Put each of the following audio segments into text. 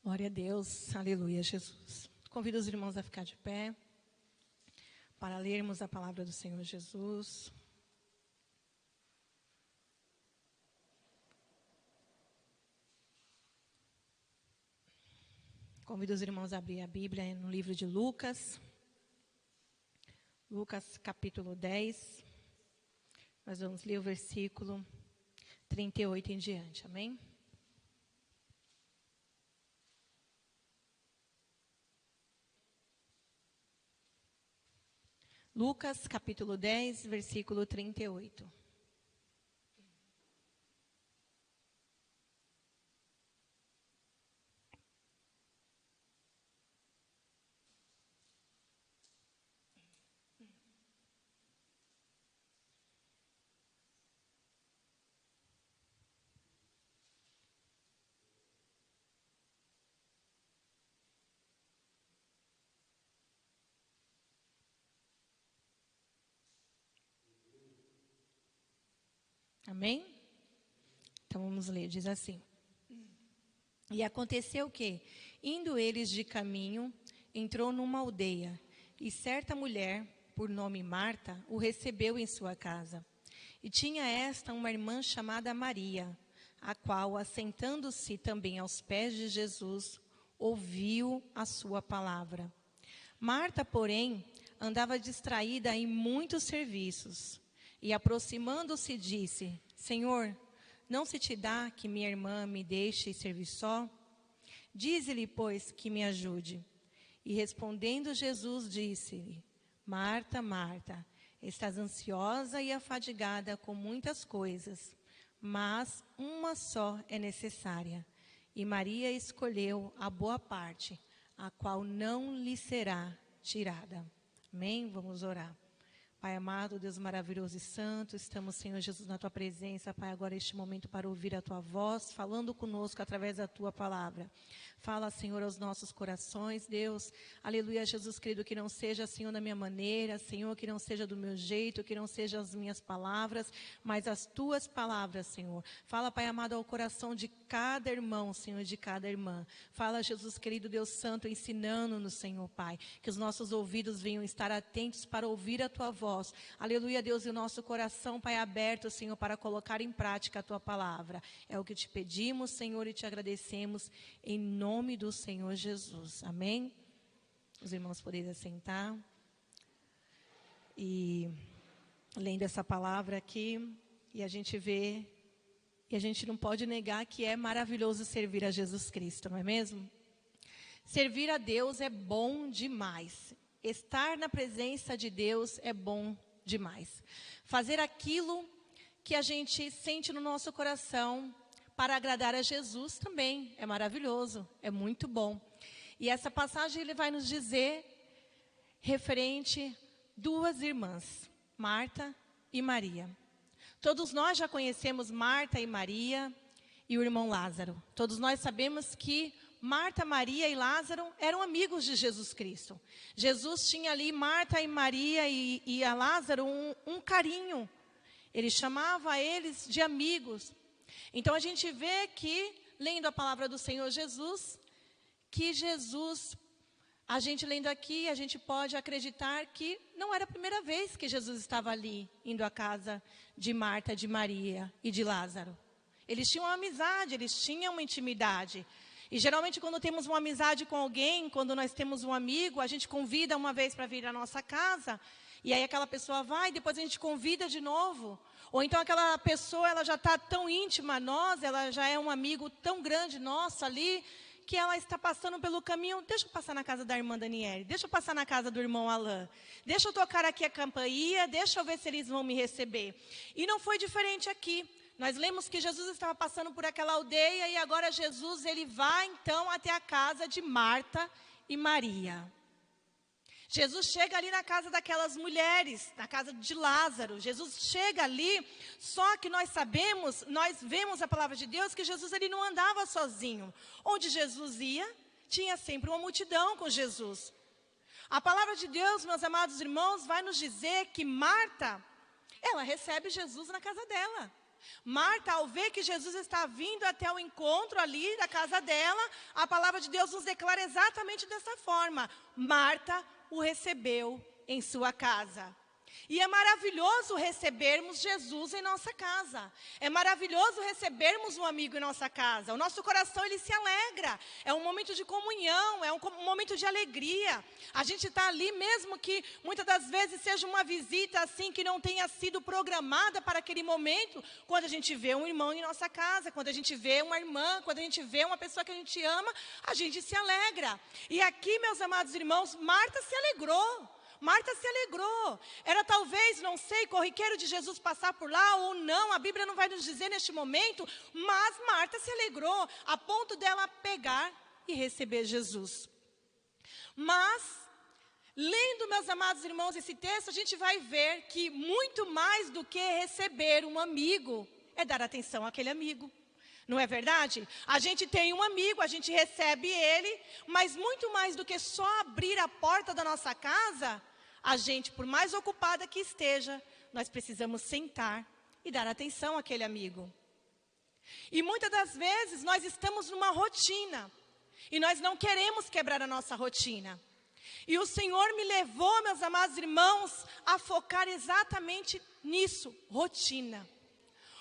Glória a Deus, aleluia, Jesus. Convido os irmãos a ficar de pé para lermos a palavra do Senhor Jesus. Convido os irmãos a abrir a Bíblia no livro de Lucas. Lucas capítulo 10. Nós vamos ler o versículo 38 em diante, amém? Lucas, capítulo 10, versículo 38. Amém? Então vamos ler, diz assim. E aconteceu que, indo eles de caminho, entrou numa aldeia, e certa mulher, por nome Marta, o recebeu em sua casa. E tinha esta uma irmã chamada Maria, a qual, assentando-se também aos pés de Jesus, ouviu a sua palavra. Marta, porém, andava distraída em muitos serviços. E aproximando-se, disse: Senhor, não se te dá que minha irmã me deixe servir só? Dize-lhe, pois, que me ajude. E respondendo Jesus, disse-lhe: Marta, Marta, estás ansiosa e afadigada com muitas coisas, mas uma só é necessária. E Maria escolheu a boa parte, a qual não lhe será tirada. Amém? Vamos orar. Pai amado, Deus maravilhoso e santo, estamos, Senhor Jesus, na Tua presença, Pai, agora este momento para ouvir a Tua voz, falando conosco através da Tua palavra. Fala, Senhor, aos nossos corações, Deus, aleluia, Jesus querido, que não seja, Senhor, da minha maneira, Senhor, que não seja do meu jeito, que não sejam as minhas palavras, mas as Tuas palavras, Senhor. Fala, Pai amado, ao coração de cada irmão, Senhor, de cada irmã. Fala, Jesus querido, Deus santo, ensinando-nos, Senhor, Pai, que os nossos ouvidos venham estar atentos para ouvir a Tua voz. Aleluia, Deus, e o nosso coração, Pai, aberto, Senhor, para colocar em prática a Tua palavra. É o que te pedimos, Senhor, e te agradecemos em nome do Senhor Jesus. Amém? Os irmãos podem assentar. E lendo essa palavra aqui, e a gente vê, e a gente não pode negar que é maravilhoso servir a Jesus Cristo, não é mesmo? Servir a Deus é bom demais. Estar na presença de Deus é bom demais. Fazer aquilo que a gente sente no nosso coração para agradar a Jesus também é maravilhoso, é muito bom. E essa passagem ele vai nos dizer referente duas irmãs, Marta e Maria. Todos nós já conhecemos Marta e Maria e o irmão Lázaro. Todos nós sabemos que Marta, Maria e Lázaro eram amigos de Jesus Cristo. Jesus tinha ali Marta e Maria e a Lázaro um carinho. Ele chamava eles de amigos. Então a gente vê que, lendo a palavra do Senhor Jesus, que Jesus, a gente lendo aqui, a gente pode acreditar que não era a primeira vez que Jesus estava ali, indo à casa de Marta, de Maria e de Lázaro. Eles tinham uma amizade, eles tinham uma intimidade. E geralmente quando temos uma amizade com alguém, quando nós temos um amigo, a gente convida uma vez para vir à nossa casa, e aí aquela pessoa vai, depois a gente convida de novo. Ou então aquela pessoa, ela já está tão íntima a nós, ela já é um amigo tão grande nosso ali, que ela está passando pelo caminho, deixa eu passar na casa da irmã Daniele, deixa eu passar na casa do irmão Alain, deixa eu tocar aqui a campainha, deixa eu ver se eles vão me receber. E não foi diferente aqui. Nós lemos que Jesus estava passando por aquela aldeia e agora Jesus ele vai então até a casa de Marta e Maria. Jesus chega ali na casa daquelas mulheres, na casa de Lázaro. Jesus chega ali, só que nós sabemos, nós vemos a palavra de Deus que Jesus ele não andava sozinho. Onde Jesus ia, tinha sempre uma multidão com Jesus. A palavra de Deus, meus amados irmãos, vai nos dizer que Marta, ela recebe Jesus na casa dela. Marta, ao ver que Jesus está vindo até o encontro ali da casa dela, a palavra de Deus nos declara exatamente dessa forma. Marta o recebeu em sua casa. E é maravilhoso recebermos Jesus em nossa casa. É maravilhoso recebermos um amigo em nossa casa. O nosso coração, ele se alegra. É um momento de comunhão, é um momento de alegria. A gente está ali, mesmo que muitas das vezes seja uma visita assim, que não tenha sido programada para aquele momento. Quando a gente vê um irmão em nossa casa, quando a gente vê uma irmã, quando a gente vê uma pessoa que a gente ama, a gente se alegra. E aqui, meus amados irmãos, Marta se alegrou. Marta se alegrou. Era talvez, não sei, corriqueiro de Jesus passar por lá ou não. A Bíblia não vai nos dizer neste momento. Mas Marta se alegrou a ponto dela pegar e receber Jesus. Mas, lendo, meus amados irmãos, esse texto, a gente vai ver que muito mais do que receber um amigo é dar atenção àquele amigo. Não é verdade? A gente tem um amigo, a gente recebe ele, mas muito mais do que só abrir a porta da nossa casa, a gente, por mais ocupada que esteja, nós precisamos sentar e dar atenção àquele amigo. E muitas das vezes nós estamos numa rotina, e nós não queremos quebrar a nossa rotina. E o Senhor me levou, meus amados irmãos, a focar exatamente nisso, rotina.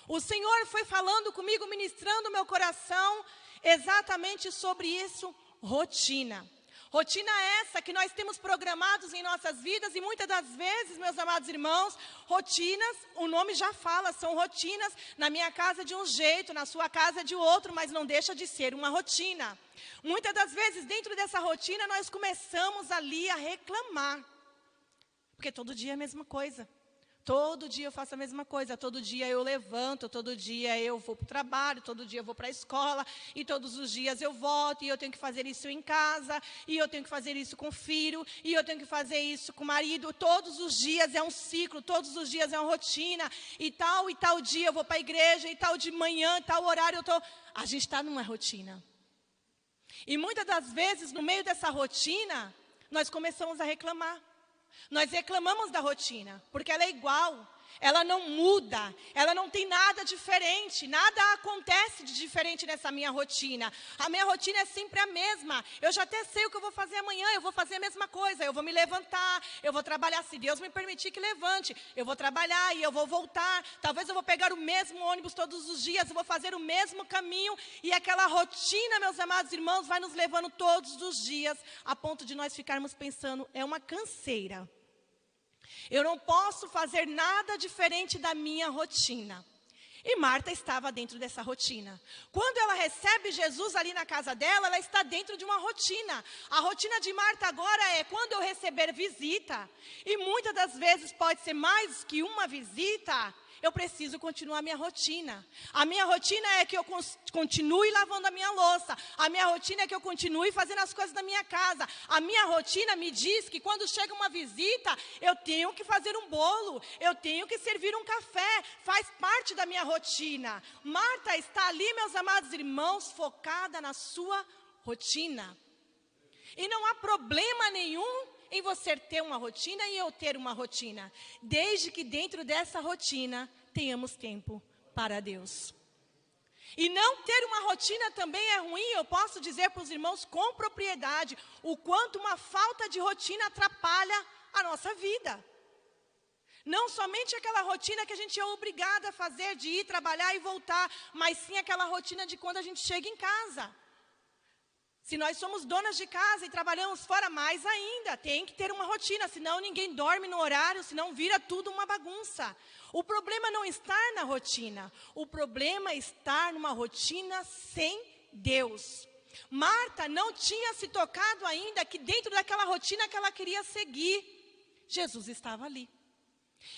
O Senhor foi falando comigo, ministrando o meu coração, exatamente sobre isso, rotina. Rotina essa que nós temos programados em nossas vidas e muitas das vezes, meus amados irmãos, rotinas, o nome já fala, são rotinas na minha casa de um jeito, na sua casa de outro, mas não deixa de ser uma rotina. Muitas das vezes, dentro dessa rotina, nós começamos ali a reclamar, porque todo dia é a mesma coisa. Todo dia eu faço a mesma coisa, todo dia eu levanto, todo dia eu vou para o trabalho, todo dia eu vou para a escola, e todos os dias eu volto, e eu tenho que fazer isso em casa, e eu tenho que fazer isso com o filho, e eu tenho que fazer isso com o marido. Todos os dias é um ciclo, todos os dias é uma rotina, e tal dia eu vou para a igreja, e tal de manhã, tal horário A gente está numa rotina. E muitas das vezes, no meio dessa rotina, nós começamos a reclamar. Nós reclamamos da rotina, porque ela é igual, ela não muda, ela não tem nada diferente, nada acontece de diferente nessa minha rotina. A minha rotina é sempre a mesma, eu já até sei o que eu vou fazer amanhã, eu vou fazer a mesma coisa, eu vou me levantar, eu vou trabalhar, se Deus me permitir que levante, eu vou trabalhar e eu vou voltar, talvez eu vou pegar o mesmo ônibus todos os dias, eu vou fazer o mesmo caminho, e aquela rotina, meus amados irmãos, vai nos levando todos os dias, a ponto de nós ficarmos pensando, é uma canseira. Eu não posso fazer nada diferente da minha rotina. E Marta estava dentro dessa rotina. Quando ela recebe Jesus ali na casa dela, ela está dentro de uma rotina. A rotina de Marta agora é quando eu receber visita, e muitas das vezes pode ser mais que uma visita, eu preciso continuar a minha rotina. A minha rotina é que eu continue lavando a minha louça. A minha rotina é que eu continue fazendo as coisas da minha casa. A minha rotina me diz que quando chega uma visita, eu tenho que fazer um bolo, eu tenho que servir um café. Faz parte da minha rotina. Marta está ali, meus amados irmãos, focada na sua rotina. E não há problema nenhum em você ter uma rotina e eu ter uma rotina, desde que dentro dessa rotina tenhamos tempo para Deus. E não ter uma rotina também é ruim, eu posso dizer para os irmãos com propriedade, o quanto uma falta de rotina atrapalha a nossa vida. Não somente aquela rotina que a gente é obrigada a fazer, de ir trabalhar e voltar, mas sim aquela rotina de quando a gente chega em casa. Se nós somos donas de casa e trabalhamos fora, mais ainda, tem que ter uma rotina, senão ninguém dorme no horário, senão vira tudo uma bagunça. O problema não está na rotina, o problema está numa rotina sem Deus. Marta não tinha se tocado ainda que dentro daquela rotina que ela queria seguir, Jesus estava ali.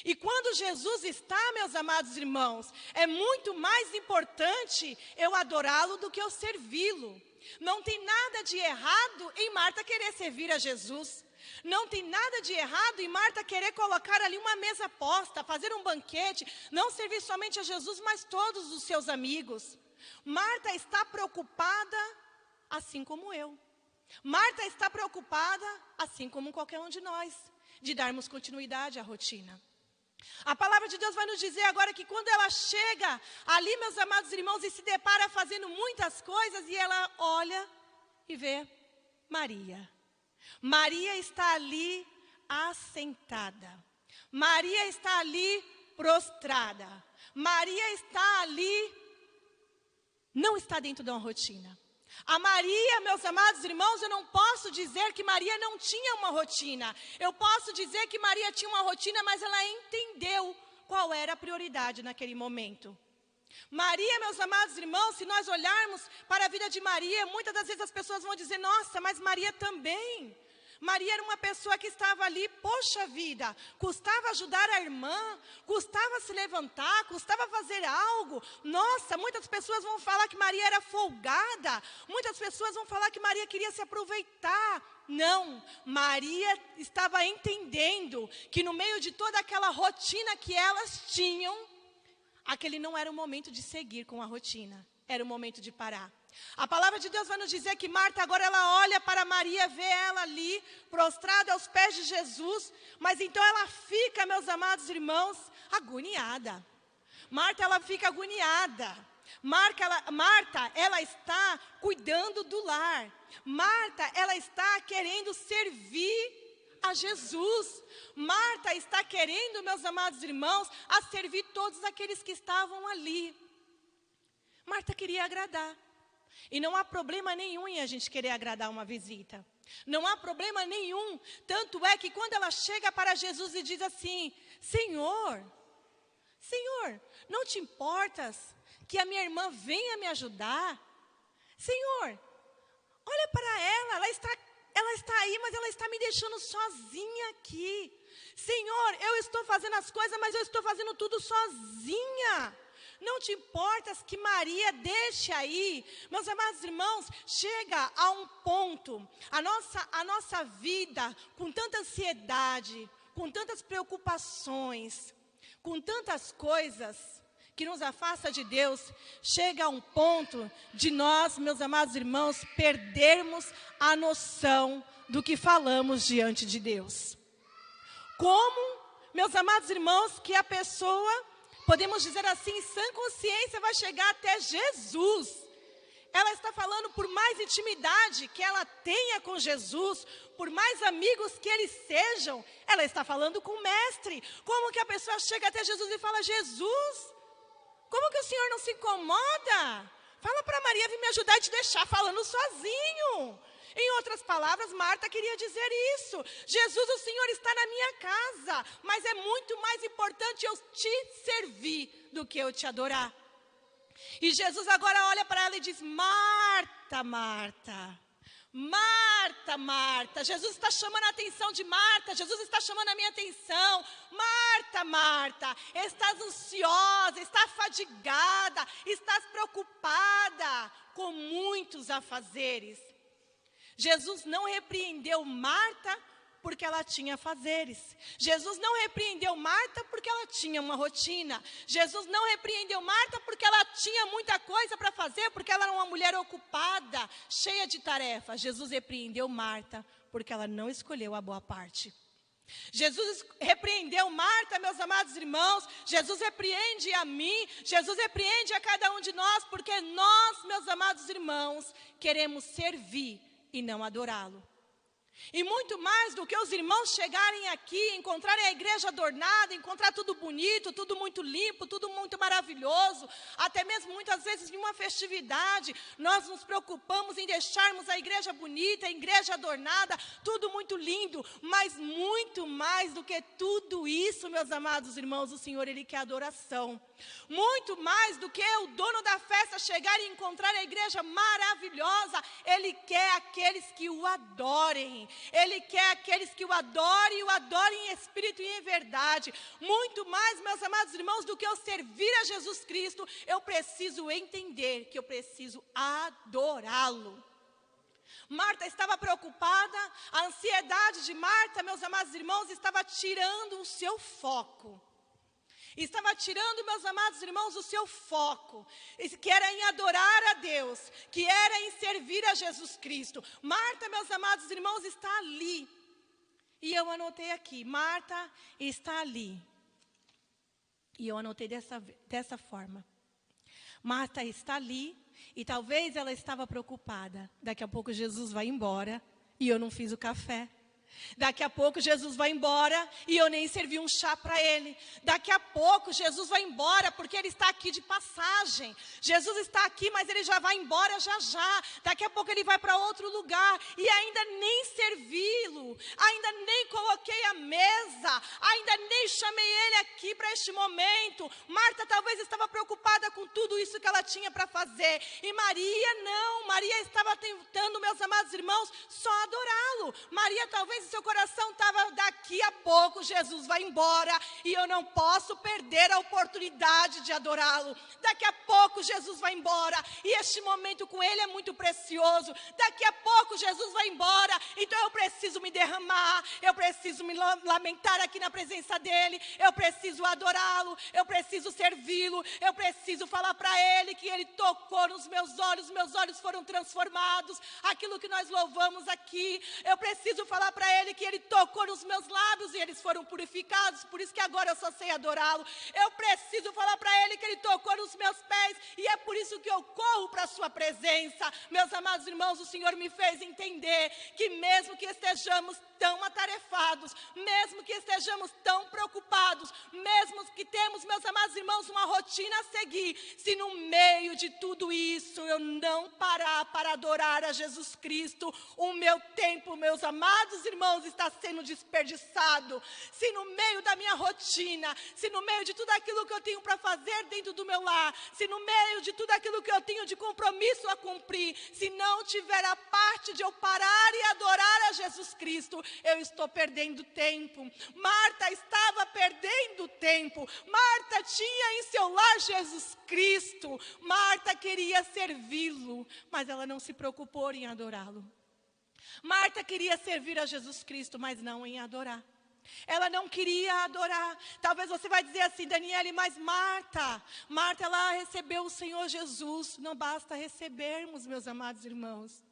E quando Jesus está, meus amados irmãos, é muito mais importante eu adorá-lo do que eu servi-lo. Não tem nada de errado em Marta querer servir a Jesus. Não tem nada de errado em Marta querer colocar ali uma mesa posta, fazer um banquete, não servir somente a Jesus, mas todos os seus amigos. Marta está preocupada, assim como eu. Marta está preocupada, assim como qualquer um de nós, de darmos continuidade à rotina. A palavra de Deus vai nos dizer agora que quando ela chega ali, meus amados irmãos, e se depara fazendo muitas coisas, e ela olha e vê Maria. Maria está ali assentada. Maria está ali prostrada. Maria está ali, não está dentro de uma rotina. A Maria, meus amados irmãos, eu não posso dizer que Maria não tinha uma rotina. Eu posso dizer que Maria tinha uma rotina, mas ela entendeu qual era a prioridade naquele momento. Maria, meus amados irmãos, se nós olharmos para a vida de Maria, muitas das vezes as pessoas vão dizer, nossa, mas Maria também. Maria era uma pessoa que estava ali, poxa vida, custava ajudar a irmã, custava se levantar, custava fazer algo. Nossa, muitas pessoas vão falar que Maria era folgada, muitas pessoas vão falar que Maria queria se aproveitar. Não, Maria estava entendendo que no meio de toda aquela rotina que elas tinham, aquele não era o momento de seguir com a rotina, era o momento de parar. A palavra de Deus vai nos dizer que Marta agora ela olha para Maria, vê ela ali, prostrada aos pés de Jesus, mas então ela fica, meus amados irmãos, agoniada. Marta, ela fica agoniada. Marta, ela está cuidando do lar. Marta, ela está querendo servir a Jesus. Marta está querendo, meus amados irmãos, a servir todos aqueles que estavam ali. Marta queria agradar. E não há problema nenhum em a gente querer agradar uma visita. Não há problema nenhum. Tanto é que quando ela chega para Jesus e diz assim, Senhor, não te importas que a minha irmã venha me ajudar? Senhor, olha para ela está aí, mas ela está me deixando sozinha aqui. Senhor, eu estou fazendo as coisas, mas eu estou fazendo tudo sozinha. Não te importas que Maria deixe aí? Meus amados irmãos, chega a um ponto, a nossa vida, com tanta ansiedade, com tantas preocupações, com tantas coisas que nos afasta de Deus, chega a um ponto de nós, meus amados irmãos, perdermos a noção do que falamos diante de Deus. Como, meus amados irmãos, que a pessoa, podemos dizer assim, sã consciência, vai chegar até Jesus. Ela está falando por mais intimidade que ela tenha com Jesus, por mais amigos que eles sejam, ela está falando com o Mestre. Como que a pessoa chega até Jesus e fala, Jesus, como que o Senhor não se incomoda? Fala para Maria vir me ajudar e te deixar falando sozinho. Em outras palavras, Marta queria dizer isso. Jesus, o Senhor está na minha casa, mas é muito mais importante eu te servir do que eu te adorar. E Jesus agora olha para ela e diz, Marta, Marta, Marta, Marta. Jesus está chamando a atenção de Marta, Jesus está chamando a minha atenção. Marta, Marta, estás ansiosa, estás fadigada, estás preocupada com muitos afazeres. Jesus não repreendeu Marta porque ela tinha afazeres. Jesus não repreendeu Marta porque ela tinha uma rotina. Jesus não repreendeu Marta porque ela tinha muita coisa para fazer, porque ela era uma mulher ocupada, cheia de tarefas. Jesus repreendeu Marta porque ela não escolheu a boa parte. Jesus repreendeu Marta, meus amados irmãos. Jesus repreende a mim, Jesus repreende a cada um de nós, porque nós, meus amados irmãos, queremos servir e não adorá-lo. E muito mais do que os irmãos chegarem aqui, encontrarem a igreja adornada, encontrar tudo bonito, tudo muito limpo, tudo muito maravilhoso, até mesmo muitas vezes em uma festividade, nós nos preocupamos em deixarmos a igreja bonita, a igreja adornada, tudo muito lindo, mas muito mais do que tudo isso, meus amados irmãos, o Senhor, Ele quer adoração. Muito mais do que o dono da festa chegar e encontrar a igreja maravilhosa, Ele quer aqueles que o adorem. Ele quer aqueles que o adorem e o adorem em espírito e em verdade. Muito mais, meus amados irmãos, do que eu servir a Jesus Cristo, eu preciso entender que eu preciso adorá-lo. Marta estava preocupada, a ansiedade de Marta, meus amados irmãos, estava tirando o seu foco. Estava tirando, meus amados irmãos, o seu foco, que era em adorar a Deus, que era em servir a Jesus Cristo. Marta, meus amados irmãos, está ali. E eu anotei aqui, Marta está ali, E eu anotei dessa forma. Marta está ali e talvez ela estava preocupada. Daqui a pouco Jesus vai embora e eu não fiz o café. Daqui a pouco Jesus vai embora e eu nem servi um chá para ele. Daqui a pouco Jesus vai embora porque ele está aqui de passagem. Jesus está aqui, mas ele já vai embora já já. Daqui a pouco ele vai para outro lugar e ainda nem servi-lo, ainda nem coloquei a mesa, ainda nem chamei ele aqui para este momento. Marta talvez estava preocupada com tudo isso que ela tinha para fazer. E Maria não, Maria estava tentando, meus amados irmãos, só adorá-lo. Maria talvez seu coração estava, daqui a pouco Jesus vai embora e eu não posso perder a oportunidade de adorá-lo. Daqui a pouco Jesus vai embora e este momento com ele é muito precioso. Daqui a pouco Jesus vai embora, então eu preciso me derramar, eu preciso me lamentar aqui na presença dele, eu preciso adorá-lo, eu preciso servi-lo, eu preciso falar para ele que ele tocou nos meus olhos foram transformados, aquilo que nós louvamos aqui, eu preciso falar para ele que ele tocou nos meus lábios e eles foram purificados, por isso que agora eu só sei adorá-lo. Eu preciso falar para ele que ele tocou nos meus pés e é por isso que eu corro para a sua presença. Meus amados irmãos, o Senhor me fez entender que mesmo que estejamos tão atarefados, mesmo que estejamos tão preocupados, mesmo que temos, meus amados irmãos, uma rotina a seguir, se no meio de tudo isso eu não parar para adorar a Jesus Cristo, o meu tempo, meus amados irmãos, está sendo desperdiçado. Se no meio da minha rotina, se no meio de tudo aquilo que eu tenho para fazer dentro do meu lar, se no meio de tudo aquilo que eu tenho de compromisso a cumprir, se não tiver a parte de eu parar e adorar a Jesus Cristo, eu estou perdendo tempo. Marta estava perdendo tempo. Marta tinha em seu lar Jesus Cristo. Marta queria servi-lo, mas ela não se preocupou em adorá-lo. Marta queria servir a Jesus Cristo, mas não em adorar. Ela não queria adorar. Talvez você vai dizer assim, Daniele, mas Marta, ela recebeu o Senhor Jesus. Não basta recebermos, meus amados irmãos.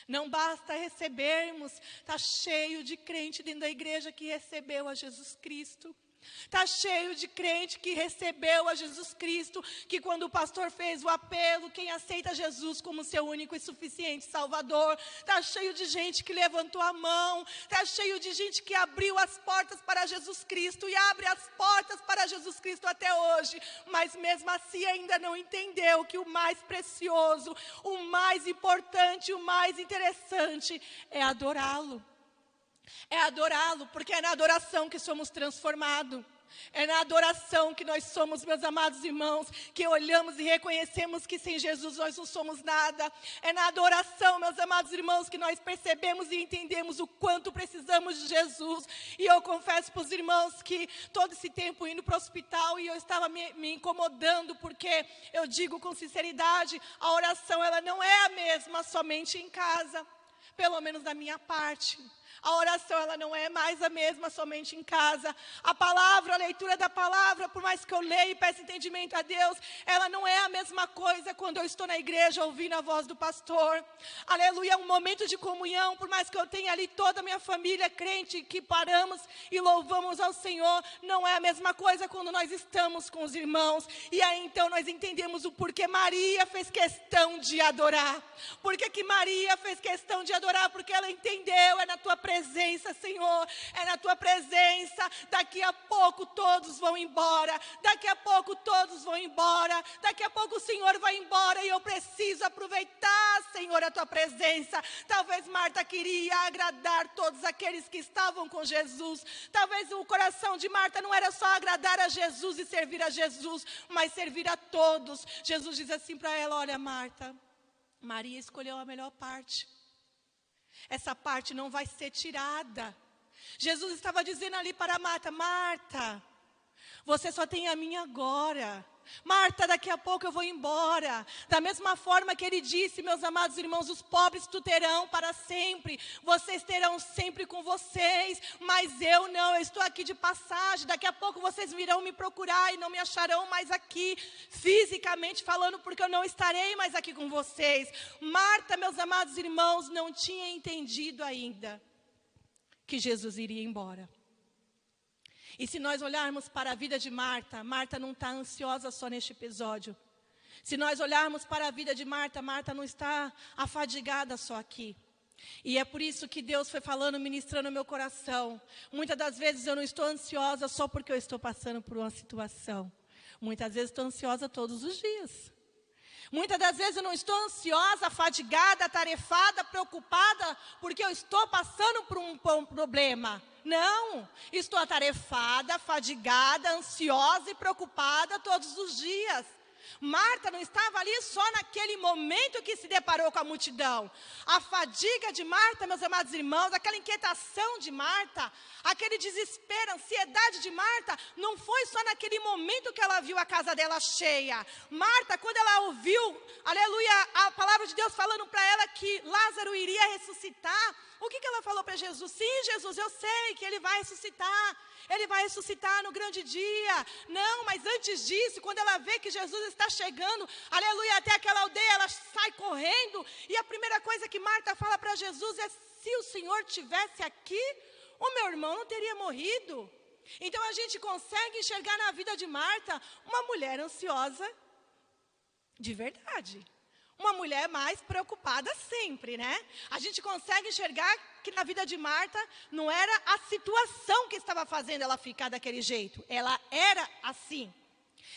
Não basta recebermos. Está cheio de crente dentro da igreja que recebeu a Jesus Cristo. Está cheio de crente que recebeu a Jesus Cristo, que quando o pastor fez o apelo, quem aceita Jesus como seu único e suficiente Salvador, está cheio de gente que levantou a mão, está cheio de gente que abriu as portas para Jesus Cristo e abre as portas para Jesus Cristo até hoje, mas mesmo assim ainda não entendeu que o mais precioso, o mais importante, o mais interessante é adorá-lo. É adorá-lo, porque é na adoração que somos transformados. É na adoração que nós somos, meus amados irmãos, que olhamos e reconhecemos que sem Jesus nós não somos nada. É na adoração, meus amados irmãos, que nós percebemos e entendemos o quanto precisamos de Jesus. E eu confesso para os irmãos que todo esse tempo indo para o hospital e eu estava me incomodando, porque eu digo com sinceridade, a oração ela não é a mesma somente em casa, pelo menos da minha parte. A oração, ela não é mais a mesma somente em casa. A palavra, a leitura da palavra, por mais que eu leia e peça entendimento a Deus, ela não é a mesma coisa quando eu estou na igreja ouvindo a voz do pastor. Aleluia, é um momento de comunhão, por mais que eu tenha ali toda a minha família crente, que paramos e louvamos ao Senhor, não é a mesma coisa quando nós estamos com os irmãos. E aí então nós entendemos o porquê Maria fez questão de adorar. Por que Maria fez questão de adorar? Porque ela entendeu, é na tua presença, Senhor, é na tua presença. Daqui a pouco todos vão embora, daqui a pouco todos vão embora, daqui a pouco o Senhor vai embora e eu preciso aproveitar, Senhor, a tua presença. Talvez Marta queria agradar todos aqueles que estavam com Jesus. Talvez o coração de Marta não era só agradar a Jesus e servir a Jesus, mas servir a todos. Jesus diz assim para ela: olha, Marta, Maria escolheu a melhor parte. Essa parte não vai ser tirada. Jesus estava dizendo ali para Marta: Marta, você só tem a mim agora. Marta, daqui a pouco eu vou embora. Da mesma forma que ele disse, meus amados irmãos, os pobres tu terão para sempre. Vocês terão sempre com vocês, mas eu não, eu estou aqui de passagem. Daqui a pouco vocês virão me procurar e não me acharão mais aqui, fisicamente falando, porque eu não estarei mais aqui com vocês. Marta, meus amados irmãos, não tinha entendido ainda que Jesus iria embora. E se nós olharmos para a vida de Marta, Marta não está ansiosa só neste episódio. Se nós olharmos para a vida de Marta, Marta não está afadigada só aqui. E é por isso que Deus foi falando, ministrando no meu coração. Muitas das vezes eu não estou ansiosa só porque eu estou passando por uma situação. Muitas vezes estou ansiosa todos os dias. Muitas das vezes eu não estou ansiosa, afadigada, atarefada, preocupada, porque eu estou passando por um problema. Não, estou atarefada, afadigada, ansiosa e preocupada todos os dias. Marta não estava ali só naquele momento que se deparou com a multidão. A fadiga de Marta, meus amados irmãos, aquela inquietação de Marta, aquele desespero, ansiedade de Marta, não foi só naquele momento que ela viu a casa dela cheia. Marta, quando ela ouviu, aleluia, a palavra de Deus falando para ela que Lázaro iria ressuscitar, o que ela falou para Jesus? Sim, Jesus, eu sei que ele vai ressuscitar. Ele vai ressuscitar no grande dia. Não, mas antes disso, quando ela vê que Jesus está chegando, aleluia, até aquela aldeia, ela sai correndo. E a primeira coisa que Marta fala para Jesus é: se o Senhor tivesse aqui, o meu irmão não teria morrido. Então a gente consegue enxergar na vida de Marta uma mulher ansiosa de verdade. Uma mulher mais preocupada sempre, né? A gente consegue enxergar que na vida de Marta não era a situação que estava fazendo ela ficar daquele jeito. Ela era assim.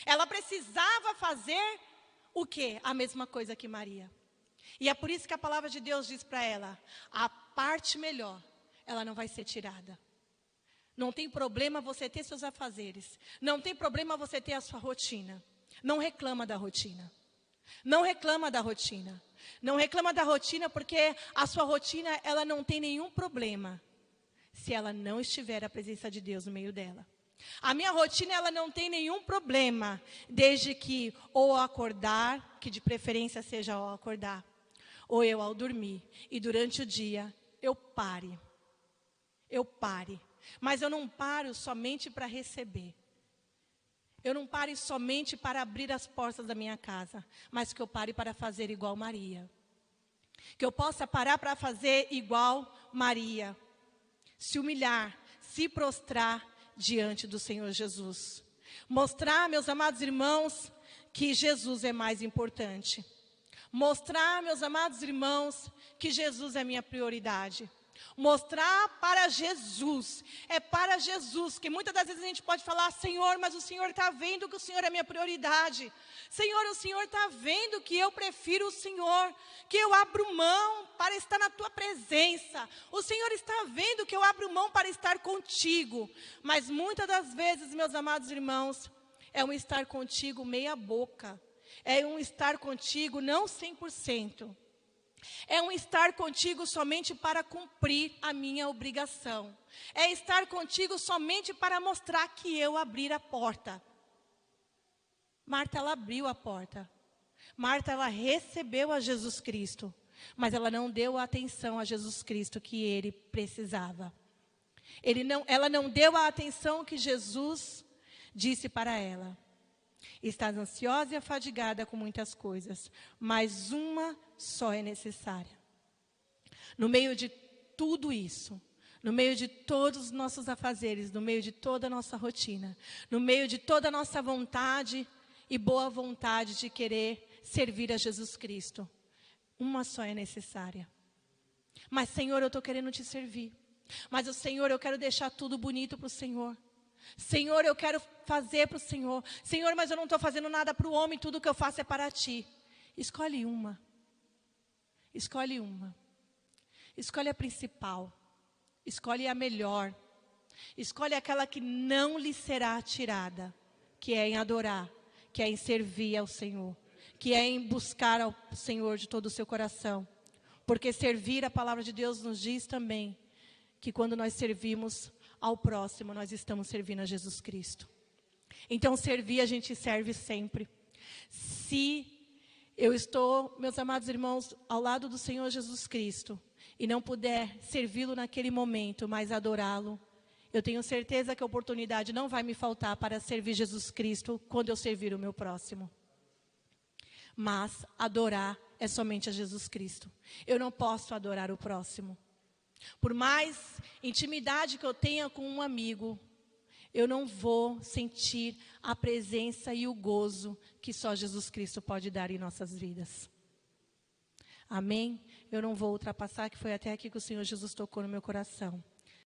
Ela precisava fazer o quê? A mesma coisa que Maria. E é por isso que a palavra de Deus diz para ela: a parte melhor, ela não vai ser tirada. Não tem problema você ter seus afazeres. Não tem problema você ter a sua rotina. Não reclama da rotina. Não reclama da rotina. Não reclama da rotina porque a sua rotina, ela não tem nenhum problema se ela não estiver a presença de Deus no meio dela. A minha rotina, ela não tem nenhum problema desde que ou ao acordar, que de preferência seja ao acordar, ou eu ao dormir, e durante o dia eu pare. Eu pare. Mas eu não paro somente para receber. Eu não pare somente para abrir as portas da minha casa, mas que eu pare para fazer igual Maria. Que eu possa parar para fazer igual Maria. Se humilhar, se prostrar diante do Senhor Jesus. Mostrar, meus amados irmãos, que Jesus é mais importante. Mostrar, meus amados irmãos, que Jesus é minha prioridade. Mostrar para Jesus, é para Jesus, que muitas das vezes a gente pode falar: Senhor, mas o Senhor está vendo que o Senhor é minha prioridade. Senhor, o Senhor está vendo que eu prefiro o Senhor, que eu abro mão para estar na tua presença. O Senhor está vendo que eu abro mão para estar contigo. Mas muitas das vezes, meus amados irmãos, é um estar contigo meia boca. É um estar contigo não 100%. É um estar contigo somente para cumprir a minha obrigação. É estar contigo somente para mostrar que eu abri a porta. Marta, ela abriu a porta. Marta, ela recebeu a Jesus Cristo. Mas ela não deu a atenção a Jesus Cristo que ele precisava. Ela não deu a atenção que Jesus disse para ela. Estás ansiosa e afadigada com muitas coisas, mas uma só é necessária. No meio de tudo isso, no meio de todos os nossos afazeres, no meio de toda a nossa rotina, no meio de toda a nossa vontade e boa vontade de querer servir a Jesus Cristo, uma só é necessária. Mas, Senhor, eu estou querendo te servir. Mas, Senhor, eu quero deixar tudo bonito para o Senhor. Senhor, eu quero fazer para o Senhor. Senhor, mas eu não estou fazendo nada para o homem, tudo que eu faço é para ti. Escolhe uma. Escolhe uma. Escolhe a principal. Escolhe a melhor. Escolhe aquela que não lhe será tirada, que é em adorar, que é em servir ao Senhor, que é em buscar ao Senhor de todo o seu coração. Porque servir, a palavra de Deus nos diz também, que quando nós servimos ao próximo, nós estamos servindo a Jesus Cristo. Então, servir, a gente serve sempre. Se eu estou, meus amados irmãos, ao lado do Senhor Jesus Cristo, e não puder servi-lo naquele momento, mas adorá-lo, eu tenho certeza que a oportunidade não vai me faltar para servir Jesus Cristo quando eu servir o meu próximo. Mas adorar é somente a Jesus Cristo. Eu não posso adorar o próximo. Por mais intimidade que eu tenha com um amigo, eu não vou sentir a presença e o gozo que só Jesus Cristo pode dar em nossas vidas. Amém? Eu não vou ultrapassar, que foi até aqui que o Senhor Jesus tocou no meu coração.